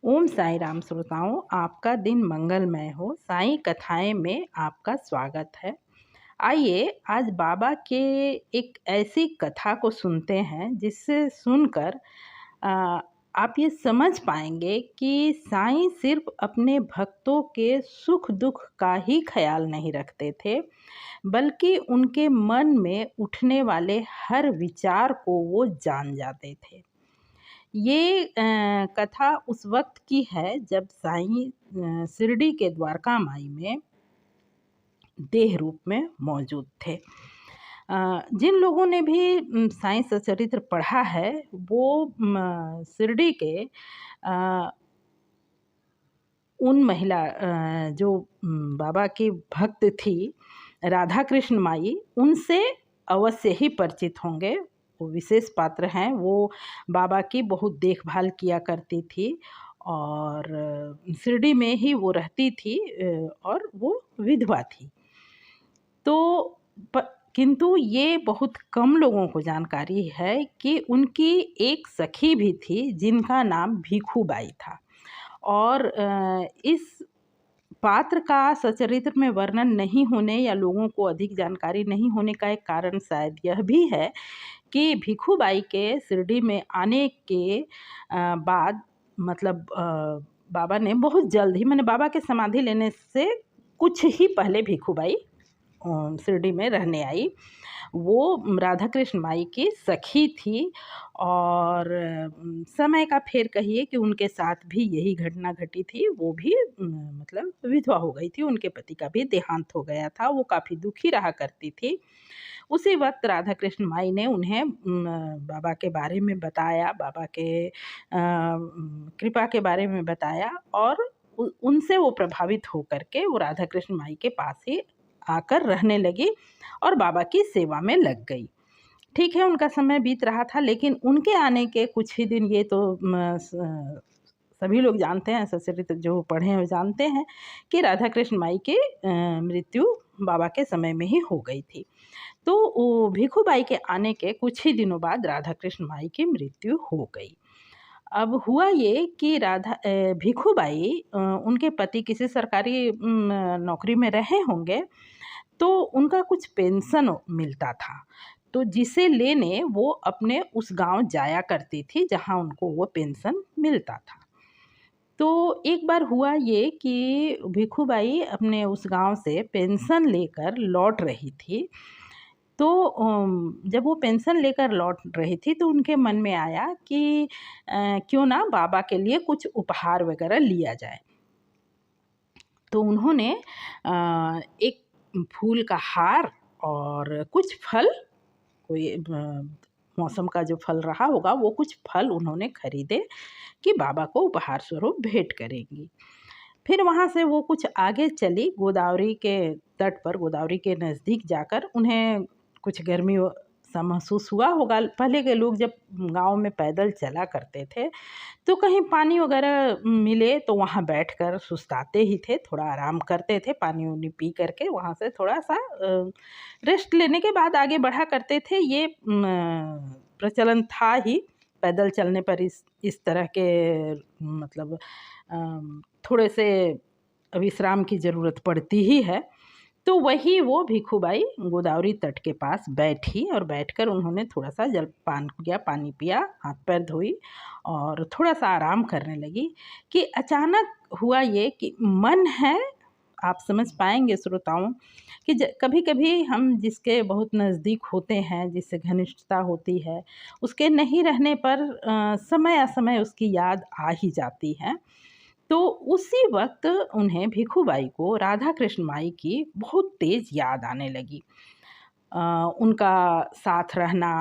ओम साई राम श्रोताओं, आपका दिन मंगलमय हो। साईं कथाएं में आपका स्वागत है। आइए आज बाबा के एक ऐसी कथा को सुनते हैं जिससे सुनकर आ, आप ये समझ पाएंगे कि साईं सिर्फ अपने भक्तों के सुख दुख का ही ख्याल नहीं रखते थे, बल्कि उनके मन में उठने वाले हर विचार को वो जान जाते थे। ये कथा उस वक्त की है जब साईं शिरडी के द्वारका माई में देह रूप में मौजूद थे। जिन लोगों ने भी साईं सचरित्र पढ़ा है वो शिरडी के उन महिला जो बाबा की भक्त थी राधा कृष्ण माई, उनसे अवश्य ही परिचित होंगे। वो विशेष पात्र हैं। वो बाबा की बहुत देखभाल किया करती थी और शिरडी में ही वो रहती थी और वो विधवा थी। तो किंतु ये बहुत कम लोगों को जानकारी है कि उनकी एक सखी भी थी जिनका नाम भिखू बाई था। और इस पात्र का सचरित्र में वर्णन नहीं होने या लोगों को अधिक जानकारी नहीं होने का एक कारण शायद यह भी है कि भिखूबाई के शिरडी में आने के बाद मतलब बाबा ने बहुत जल्द ही, मैंने बाबा के समाधि लेने से कुछ ही पहले भिखूबाई शिरडी में रहने आई। वो राधा कृष्ण माई की सखी थी और समय का फेर कहिए कि उनके साथ भी यही घटना घटी थी। वो भी मतलब विधवा हो गई थी, उनके पति का भी देहांत हो गया था। वो काफ़ी दुखी रहा करती थी। उसी वक्त राधा कृष्ण माई ने उन्हें बाबा के बारे में बताया, बाबा के कृपा के बारे में बताया और उनसे वो प्रभावित होकर के वो राधा कृष्ण माई के पास ही आकर रहने लगी और बाबा की सेवा में लग गई। ठीक है, उनका समय बीत रहा था, लेकिन उनके आने के कुछ ही दिन, ये तो सभी लोग जानते हैं, सचरित्र जो पढ़े हैं वो जानते हैं कि राधा कृष्ण माई की मृत्यु बाबा के समय में ही हो गई थी। तो भिखूबाई के आने के कुछ ही दिनों बाद राधा कृष्ण माई की मृत्यु हो गई। अब हुआ ये कि भिखूबाई उनके पति किसी सरकारी नौकरी में रहे होंगे, तो उनका कुछ पेंशन मिलता था, तो जिसे लेने वो अपने उस गांव जाया करती थी जहां उनको वो पेंशन मिलता था। तो एक बार हुआ ये कि भिखूबाई अपने उस गांव से पेंशन लेकर लौट रही थी। तो जब वो पेंशन लेकर लौट रही थी तो उनके मन में आया कि क्यों ना बाबा के लिए कुछ उपहार वगैरह लिया जाए। तो उन्होंने एक फूल का हार और कुछ फल, कोई मौसम का जो फल रहा होगा वो कुछ फल उन्होंने खरीदे कि बाबा को उपहार स्वरूप भेंट करेंगी। फिर वहाँ से वो कुछ आगे चली, गोदावरी के तट पर, गोदावरी के नज़दीक जाकर उन्हें कुछ गर्मी सा महसूस हुआ होगा। पहले के लोग जब गांव में पैदल चला करते थे तो कहीं पानी वगैरह मिले तो वहाँ बैठकर सुस्ताते ही थे, थोड़ा आराम करते थे, पानी उनी पी करके वहाँ से थोड़ा सा रेस्ट लेने के बाद आगे बढ़ा करते थे। ये प्रचलन था ही पैदल चलने पर इस तरह के मतलब थोड़े से विश्राम की ज़रूरत पड़ती ही है। तो वही वो भिखूबाई गोदावरी तट के पास बैठी और बैठकर उन्होंने थोड़ा सा जलपान किया, पानी पिया, हाथ पैर धोई और थोड़ा सा आराम करने लगी कि अचानक हुआ ये कि मन है, आप समझ पाएंगे श्रोताओं, कि कभी कभी हम जिसके बहुत नज़दीक होते हैं, जिससे घनिष्ठता होती है, उसके नहीं रहने पर समय असमय उसकी याद आ ही जाती है। तो उसी वक्त उन्हें भिखूबाई को राधा कृष्ण माई की बहुत तेज याद आने लगी। उनका साथ रहना,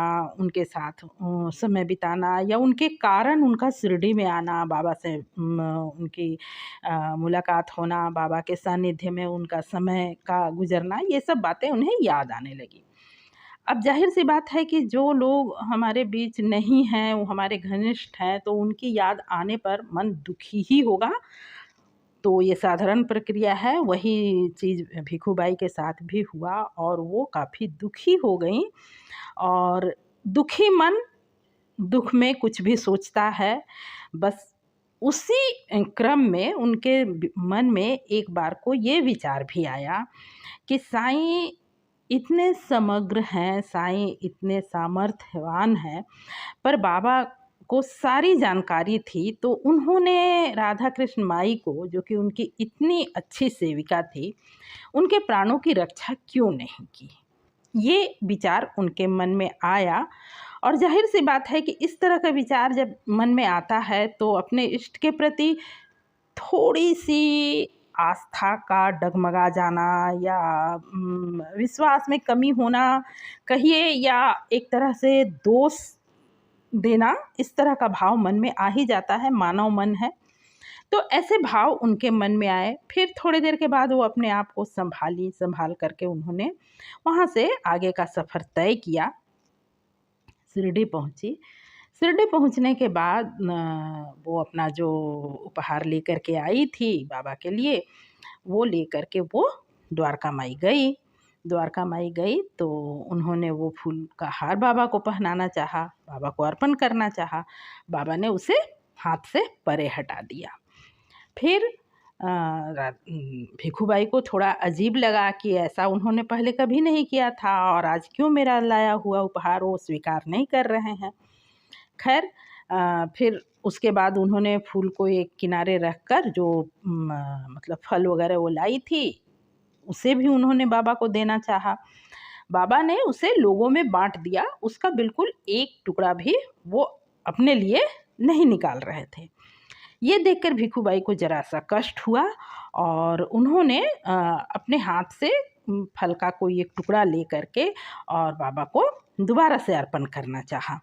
उनके साथ समय बिताना या उनके कारण उनका शिरडी में आना, बाबा से उनकी मुलाकात होना, बाबा के सानिध्य में उनका समय का गुजरना, ये सब बातें उन्हें याद आने लगी। अब जाहिर सी बात है कि जो लोग हमारे बीच नहीं हैं, वो हमारे घनिष्ठ हैं, तो उनकी याद आने पर मन दुखी ही होगा। तो ये साधारण प्रक्रिया है। वही चीज़ भिखूबाई के साथ भी हुआ और वो काफ़ी दुखी हो गई। और दुखी मन दुख में कुछ भी सोचता है, बस उसी क्रम में उनके मन में एक बार को ये विचार भी आया कि साईं इतने समग्र हैं, साईं इतने सामर्थ्यवान हैं, पर बाबा को सारी जानकारी थी, तो उन्होंने राधा कृष्ण माई को, जो कि उनकी इतनी अच्छी सेविका थी, उनके प्राणों की रक्षा क्यों नहीं की। ये विचार उनके मन में आया। और जाहिर सी बात है कि इस तरह का विचार जब मन में आता है तो अपने इष्ट के प्रति थोड़ी सी आस्था का डगमगा जाना या विश्वास में कमी होना कहिए, या एक तरह से दोष देना, इस तरह का भाव मन में आ ही जाता है, मानव मन है। तो ऐसे भाव उनके मन में आए। फिर थोड़ी देर के बाद वो अपने आप को संभाल करके उन्होंने वहाँ से आगे का सफ़र तय किया। शिरडी पहुँची। शिरडी पहुँचने के बाद वो अपना जो उपहार लेकर के आई थी बाबा के लिए, वो लेकर के वो द्वारका माई गई। द्वारका माई गई तो उन्होंने वो फूल का हार बाबा को पहनाना चाहा, बाबा को अर्पण करना चाहा। बाबा ने उसे हाथ से परे हटा दिया। फिर भिखूबाई को थोड़ा अजीब लगा कि ऐसा उन्होंने पहले कभी नहीं किया था और आज क्यों मेरा लाया हुआ उपहार वो स्वीकार नहीं कर रहे हैं। खैर फिर उसके बाद उन्होंने फूल को एक किनारे रखकर जो मतलब फल वगैरह वो लाई थी उसे भी उन्होंने बाबा को देना चाहा। बाबा ने उसे लोगों में बांट दिया, उसका बिल्कुल एक टुकड़ा भी वो अपने लिए नहीं निकाल रहे थे। ये देखकर भिखूबाई को जरा सा कष्ट हुआ और उन्होंने अपने हाथ से फल का कोई एक टुकड़ा ले करके और बाबा को दोबारा से अर्पण करना चाहा।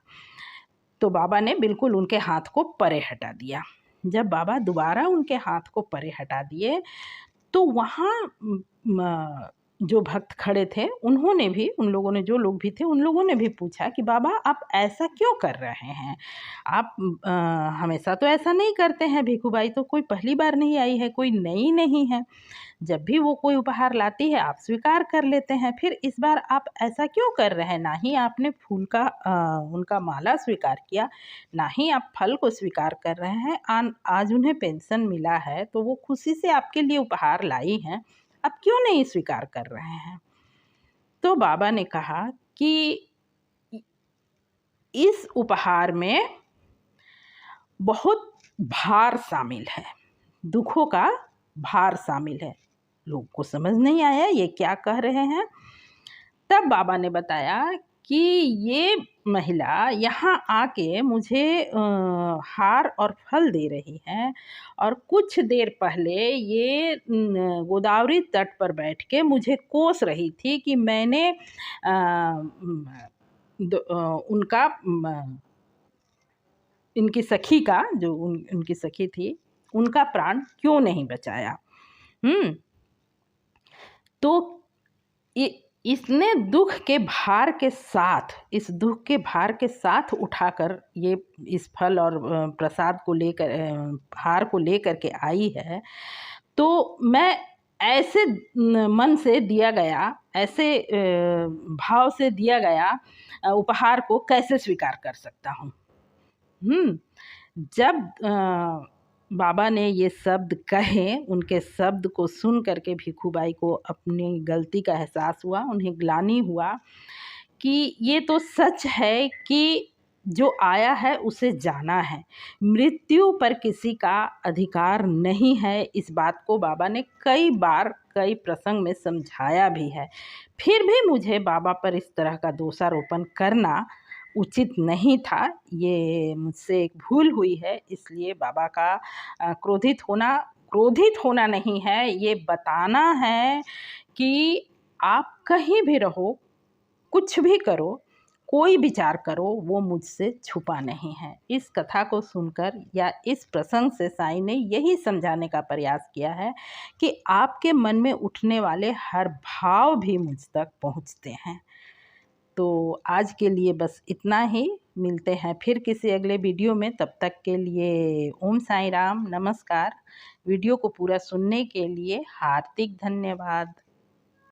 तो बाबा ने बिल्कुल उनके हाथ को परे हटा दिया। जब बाबा दोबारा उनके हाथ को परे हटा दिए तो वहाँ जो भक्त खड़े थे उन्होंने भी, उन लोगों ने, जो लोग भी थे उन लोगों ने भी पूछा कि बाबा आप ऐसा क्यों कर रहे हैं, आप हमेशा तो ऐसा नहीं करते हैं, भिखूबाई तो कोई पहली बार नहीं आई है, कोई नई नहीं है, जब भी वो कोई उपहार लाती है आप स्वीकार कर लेते हैं, फिर इस बार आप ऐसा क्यों कर रहे हैं, ना ही आपने फूल का उनका माला स्वीकार किया, ना ही आप फल को स्वीकार कर रहे हैं। आज उन्हें पेंशन मिला है तो वो खुशी से आपके लिए उपहार लाई हैं, आप क्यों नहीं स्वीकार कर रहे हैं। तो बाबा ने कहा कि इस उपहार में बहुत भार शामिल है, दुखों का भार शामिल है। लोग को समझ नहीं आया ये क्या कह रहे हैं। तब बाबा ने बताया कि ये महिला यहाँ आके मुझे हार और फल दे रही है और कुछ देर पहले ये गोदावरी तट पर बैठ के मुझे कोस रही थी कि मैंने उनका इनकी सखी का, जो उनकी सखी थी, उनका प्राण क्यों नहीं बचाया। तो इसने दुख के भार के साथ, इस दुख के भार के साथ उठाकर ये इस फल और प्रसाद को लेकर, हार को लेकर के आई है। तो मैं ऐसे मन से दिया गया, ऐसे भाव से दिया गया उपहार को कैसे स्वीकार कर सकता हूँ। जब बाबा ने ये शब्द कहे, उनके शब्द को सुन करके भिखूबाई को अपनी गलती का एहसास हुआ, उन्हें ग्लानि हुआ कि ये तो सच है कि जो आया है उसे जाना है, मृत्यु पर किसी का अधिकार नहीं है। इस बात को बाबा ने कई बार कई प्रसंग में समझाया भी है। फिर भी मुझे बाबा पर इस तरह का दोषारोपण करना उचित नहीं था, ये मुझसे एक भूल हुई है। इसलिए बाबा का क्रोधित होना नहीं है, ये बताना है कि आप कहीं भी रहो, कुछ भी करो, कोई विचार करो, वो मुझसे छुपा नहीं है। इस कथा को सुनकर या इस प्रसंग से साईं ने यही समझाने का प्रयास किया है कि आपके मन में उठने वाले हर भाव भी मुझ तक पहुँचते हैं। तो आज के लिए बस इतना ही, मिलते हैं फिर किसी अगले वीडियो में। तब तक के लिए ओम साईं राम, नमस्कार। वीडियो को पूरा सुनने के लिए हार्दिक धन्यवाद।